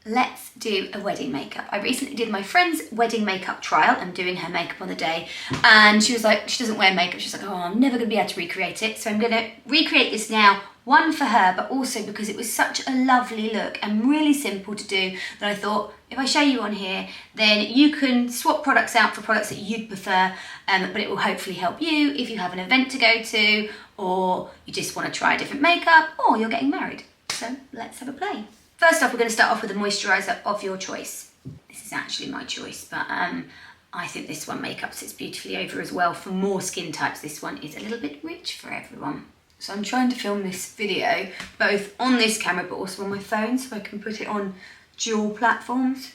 let's do a wedding makeup. I recently did my friend's wedding makeup trial. I'm doing her makeup on the day, and she was like, she doesn't wear makeup. She's like, oh, I'm never gonna be able to recreate it. So I'm gonna recreate this now, one for her, but also because it was such a lovely look and really simple to do that I thought, if I show you on here, then you can swap products out for products that you'd prefer, but it will hopefully help you if you have an event to go to, or you just want to try a different makeup, or you're getting married. So let's have a play. First off, we're going to start off with a moisturiser of your choice. This is actually my choice, but I think this one makeup sits beautifully over as well. For more skin types, this one is a little bit rich for everyone. So I'm trying to film this video both on this camera but also on my phone so I can put it on dual platforms.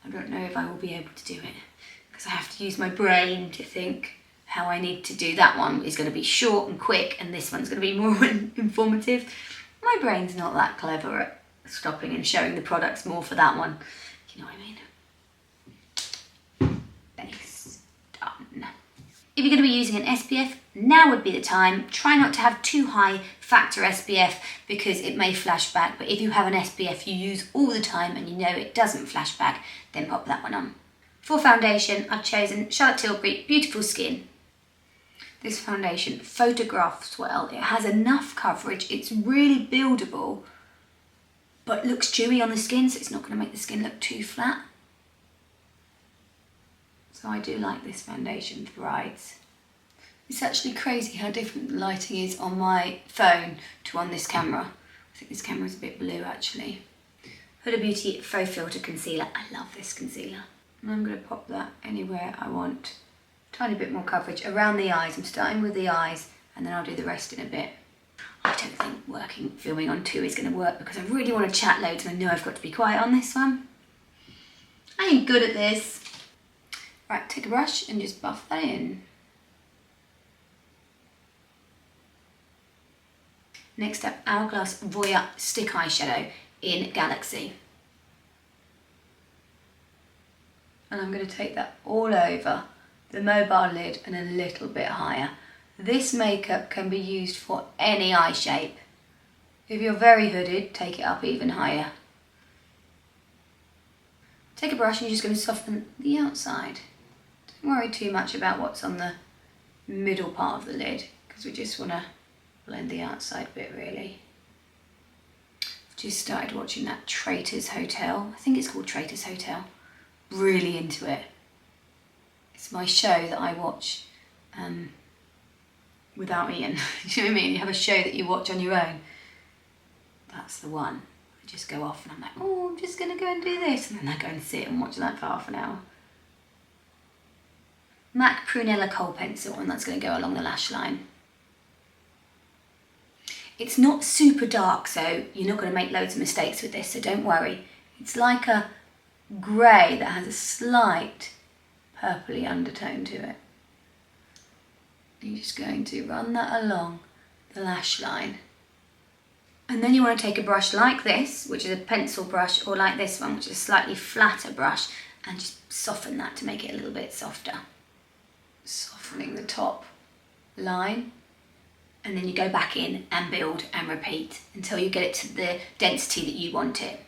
I don't know if I will be able to do it because I have to use my brain to think how I need to do. That one is going to be short and quick, and this one's going to be more informative. My brain's not that clever at stopping and showing the products more for that one. You know what I mean? Base done. If you're going to be using an SPF, now would be the time. Try not to have too high factor SPF because it may flash back, but if you have an SPF you use all the time and you know it doesn't flash back, then pop that one on. For foundation, I've chosen Charlotte Tilbury Beautiful Skin. This foundation, Photograph Swell, it has enough coverage, it's really buildable, but looks dewy on the skin, so it's not going to make the skin look too flat. So I do like this foundation for brides. It's actually crazy how different the lighting is on my phone to on this camera. I think this camera is a bit blue actually. Huda Beauty Faux Filter Concealer. I love this concealer. And I'm going to pop that anywhere I want. Tiny bit more coverage around the eyes. I'm starting with the eyes and then I'll do the rest in a bit. I don't think filming on 2 is going to work because I really want to chat loads and I know I've got to be quiet on this one. I ain't good at this. Right, take a brush and just buff that in. Next up, Hourglass Voyeur Stick Eyeshadow in Galaxy. And I'm going to take that all over the mobile lid and a little bit higher. This makeup can be used for any eye shape. If you're very hooded, take it up even higher. Take a brush and you're just going to soften the outside. Don't worry too much about what's on the middle part of the lid because we just want to blend the outside bit really. I've just started watching that Traitors Hotel. I think it's called Traitors Hotel. Really into it. It's my show that I watch without Ian. You know what I mean? You have a show that you watch on your own. That's the one. I just go off and I'm like, oh, I'm just going to go and do this. And then I go and sit and watch that for half an hour. MAC Prunella Kohl Pencil, and that's going to go along the lash line. It's not super dark, so you're not going to make loads of mistakes with this, so don't worry. It's like a grey that has a slight purpley undertone to it. You're just going to run that along the lash line. And then you want to take a brush like this, which is a pencil brush, or like this one, which is a slightly flatter brush, and just soften that to make it a little bit softer. Softening the top line. And then you go back in and build and repeat until you get it to the density that you want it.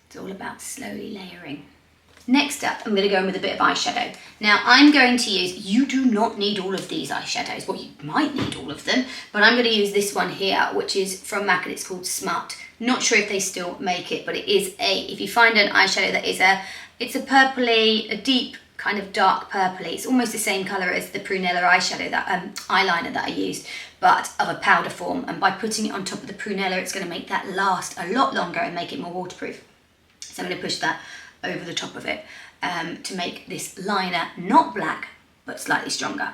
It's all about slowly layering. Next up, I'm going to go in with a bit of eyeshadow. Now, I'm going to use, you do not need all of these eyeshadows. Well, you might need all of them, but I'm going to use this one here, which is from MAC and it's called Smut. Not sure if they still make it, but it is if you find an eyeshadow that is it's a purpley, a deep kind of dark purpley. It's almost the same colour as the prunella eyeshadow, that eyeliner that I used, but of a powder form. And by putting it on top of the prunella, it's going to make that last a lot longer and make it more waterproof. So I'm going to push that over the top of it to make this liner not black, but slightly stronger.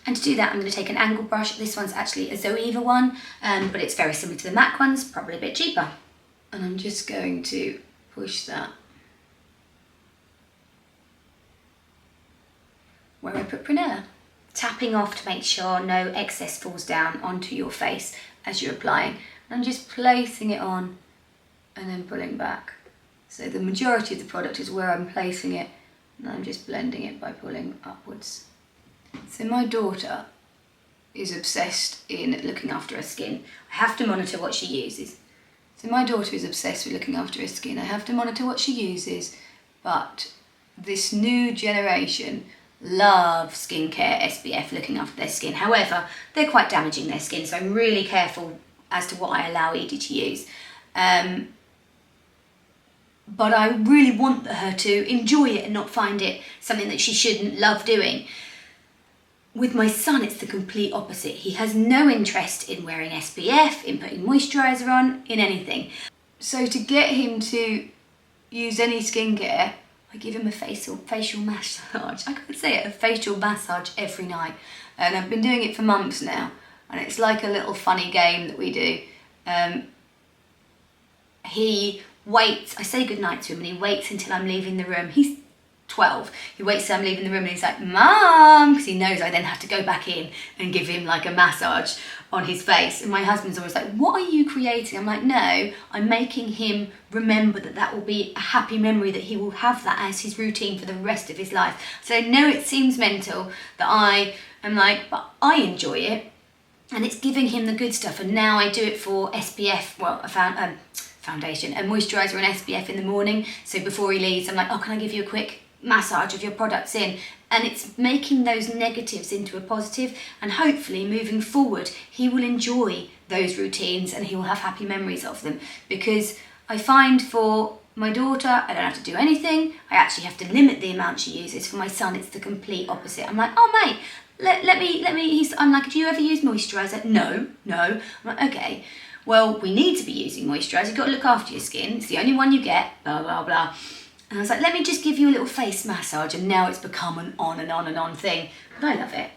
And to do that, I'm going to take an angle brush. This one's actually a Zoeva one, but it's very similar to the MAC ones, probably a bit cheaper. And I'm just going to push that where I put prunella. Tapping off to make sure no excess falls down onto your face as you're applying. I'm just placing it on and then pulling back. So the majority of the product is where I'm placing it, and I'm just blending it by pulling upwards. So my daughter is obsessed in looking after her skin. I have to monitor what she uses. So So my daughter is obsessed with looking after her skin. I have to monitor what she uses, but this new generation love skincare, SPF, looking after their skin. However, they're quite damaging their skin, so I'm really careful as to what I allow Edie to use. But I really want her to enjoy it and not find it something that she shouldn't love doing. With my son, it's the complete opposite. He has no interest in wearing SPF, in putting moisturiser on, in anything. So to get him to use any skincare, I give him a facial massage. I can't say it, a facial massage every night. And I've been doing it for months now. And it's like a little funny game that we do. He waits, I say goodnight to him and he waits until I'm leaving the room. He's 12. He waits till I'm leaving the room and he's like, Mum, because he knows I then have to go back in and give him like a massage on his face. And my husband's always like, what are you creating? I'm like, no, I'm making him remember that that will be a happy memory, that he will have that as his routine for the rest of his life. So I know it seems mental that I am like, but I enjoy it. And it's giving him the good stuff. And now I do it for SPF, well, foundation and moisturiser and SPF in the morning. So before he leaves, I'm like, oh, can I give you a quick massage of your products in? And it's making those negatives into a positive, and hopefully moving forward he will enjoy those routines and he will have happy memories of them. Because I find for my daughter, I don't have to do anything. I actually have to limit the amount she uses. For my son, it's the complete opposite. I'm like, oh mate, let me, I'm like, do you ever use moisturiser? No. I'm like, okay. Well, we need to be using moisturiser. You've got to look after your skin. It's the only one you get, blah, blah, blah. And I was like, let me just give you a little face massage. And now it's become an on and on and on thing. But I love it.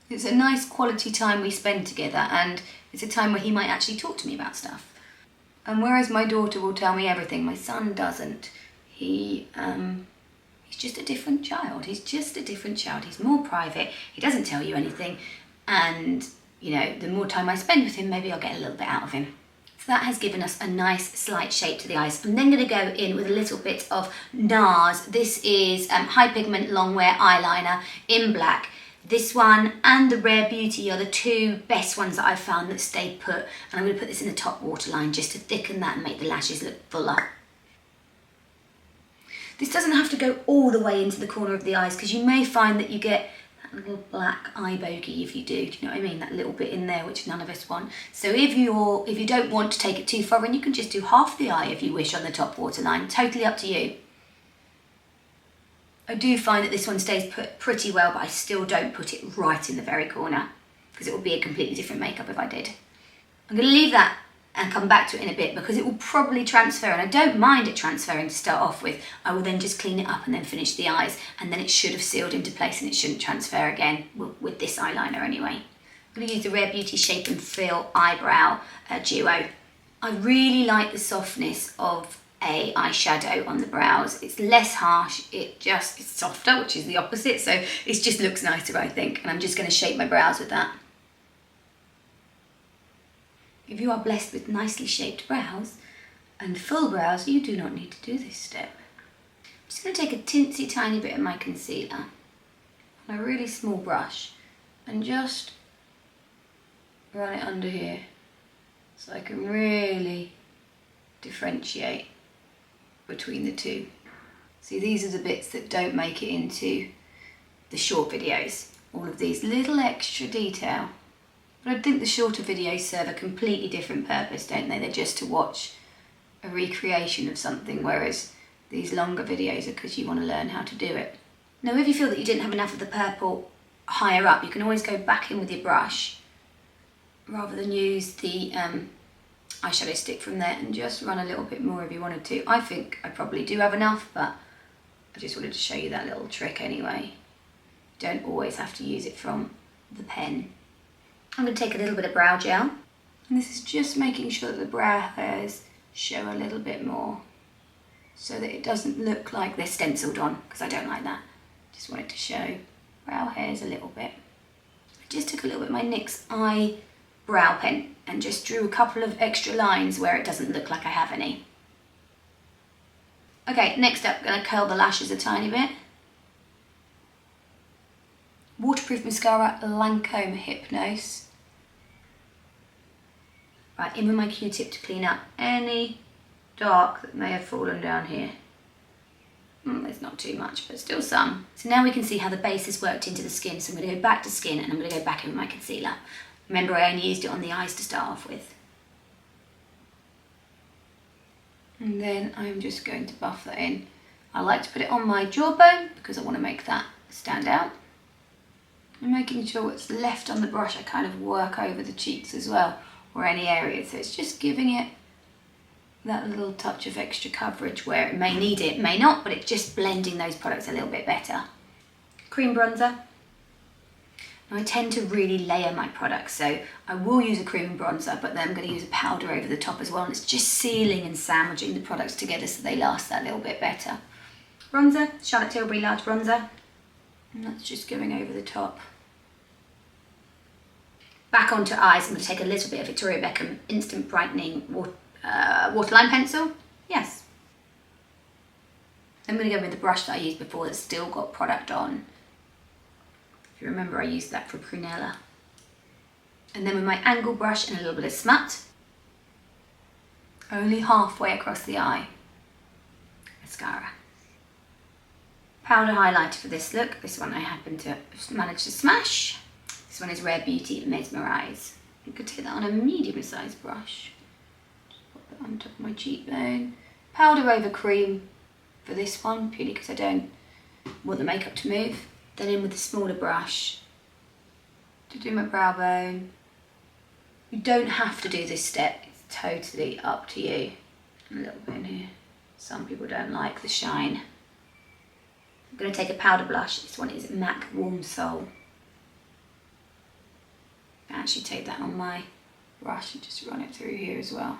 It's a nice quality time we spend together. And it's a time where he might actually talk to me about stuff. And whereas my daughter will tell me everything, my son doesn't. He's just a different child. He's just a different child. He's more private. He doesn't tell you anything. And you know, the more time I spend with him, maybe I'll get a little bit out of him. So that has given us a nice slight shape to the eyes. I'm then going to go in with a little bit of Nars. This is High Pigment Long Wear Eyeliner in black. This one and the Rare Beauty are the two best ones that I've found that stay put. And I'm going to put this in the top waterline just to thicken that and make the lashes look fuller. This doesn't have to go all the way into the corner of the eyes, because you may find that you get little black eye bogey if you do you know what I mean? That little bit in there which none of us want. So if you don't want to take it too far, and you can just do half the eye if you wish on the top waterline, totally up to you. I do find that this one stays put pretty well, but I still don't put it right in the very corner because it would be a completely different makeup if I did. I'm going to leave that and come back to it in a bit because it will probably transfer, and I don't mind it transferring to start off with. I will then just clean it up and then finish the eyes, and then it should have sealed into place and it shouldn't transfer again with this eyeliner anyway. I'm going to use the Rare Beauty Shape and Fill Eyebrow Duo. I really like the softness of a eyeshadow on the brows. It's less harsh, it's softer, which is the opposite, so it just looks nicer, I think, and I'm just going to shape my brows with that. If you are blessed with nicely shaped brows and full brows, you do not need to do this step. I'm just going to take a teensy tiny bit of my concealer on a really small brush and just run it under here so I can really differentiate between the two. See, these are the bits that don't make it into the short videos. All of these little extra detail. But I think the shorter videos serve a completely different purpose, don't they? They're just to watch a recreation of something, whereas these longer videos are because you want to learn how to do it. Now, if you feel that you didn't have enough of the purple higher up, you can always go back in with your brush rather than use the eyeshadow stick from there and just run a little bit more if you wanted to. I think I probably do have enough, but I just wanted to show you that little trick anyway. You don't always have to use it from the pen. I'm going to take a little bit of brow gel, and this is just making sure that the brow hairs show a little bit more so that it doesn't look like they're stenciled on, because I don't like that. Just want it to show brow hairs a little bit. I just took a little bit of my NYX eye brow pen and just drew a couple of extra lines where it doesn't look like I have any. Okay, next up, I'm going to curl the lashes a tiny bit. Waterproof mascara, Lancome Hypnos. Right, in with my Q-tip to clean up any dark that may have fallen down here. There's not too much, but still some. So now we can see how the base has worked into the skin. So I'm going to go back to skin and I'm going to go back in with my concealer. Remember, I only used it on the eyes to start off with. And then I'm just going to buff that in. I like to put it on my jawbone because I want to make that stand out. And making sure what's left on the brush, I kind of work over the cheeks as well, or any areas. So it's just giving it that little touch of extra coverage where it may need it, may not, but it's just blending those products a little bit better. Cream bronzer. Now I tend to really layer my products, so I will use a cream bronzer, but then I'm going to use a powder over the top as well, and it's just sealing and sandwiching the products together so they last that little bit better. Bronzer, Charlotte Tilbury large bronzer, and that's just going over the top. Back onto eyes, I'm going to take a little bit of Victoria Beckham Instant Brightening waterline pencil. Yes. I'm going to go with the brush that I used before that's still got product on. If you remember, I used that for prunella. And then with my angle brush and a little bit of smut, only halfway across the eye, mascara. Powder highlighter for this look. This one I happen to manage to smash. This one is Rare Beauty Mesmerize. You could take that on a medium sized brush. On top of my cheekbone. Powder over cream for this one, purely because I don't want the makeup to move. Then in with a smaller brush to do my brow bone. You don't have to do this step, it's totally up to you. A little bit in here. Some people don't like the shine. I'm going to take a powder blush. This one is MAC Warm Soul. I actually take that on my brush and just run it through here as well.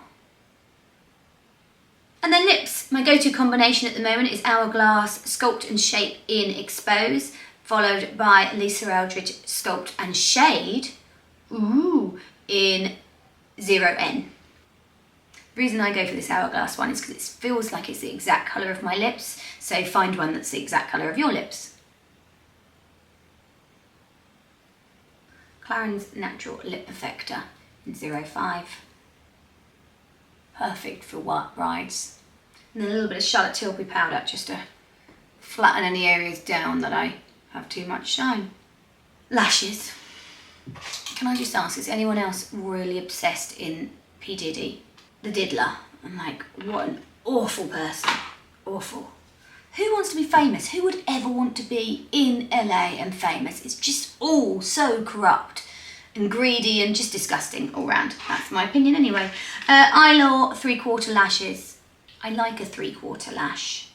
And then lips. My go-to combination at the moment is Hourglass Sculpt and Shape in Expose, followed by Lisa Eldridge Sculpt and Shade in 0N. The reason I go for this Hourglass one is because it feels like it's the exact colour of my lips, so find one that's the exact colour of your lips. Clarins Natural Lip Perfector in 05. Perfect for white brides. And then a little bit of Charlotte Tilbury powder just to flatten any areas down that I have too much shine. Lashes. Can I just ask, is anyone else really obsessed in P. Diddy? The diddler. I'm like, what an awful person. Awful. Who wants to be famous? Who would ever want to be in LA and famous? It's just all so corrupt and greedy and just disgusting all round. That's my opinion anyway. Eyelaw 3/4 lashes. I like a 3/4 lash.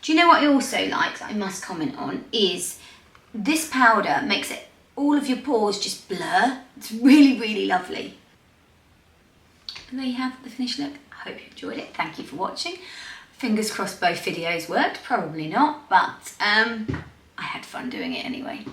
Do you know what I also like that I must comment on is this powder makes it all of your pores just blur. It's really, really lovely. And there you have the finished look. I hope you enjoyed it. Thank you for watching. Fingers crossed both videos worked. Probably not, but I had fun doing it anyway.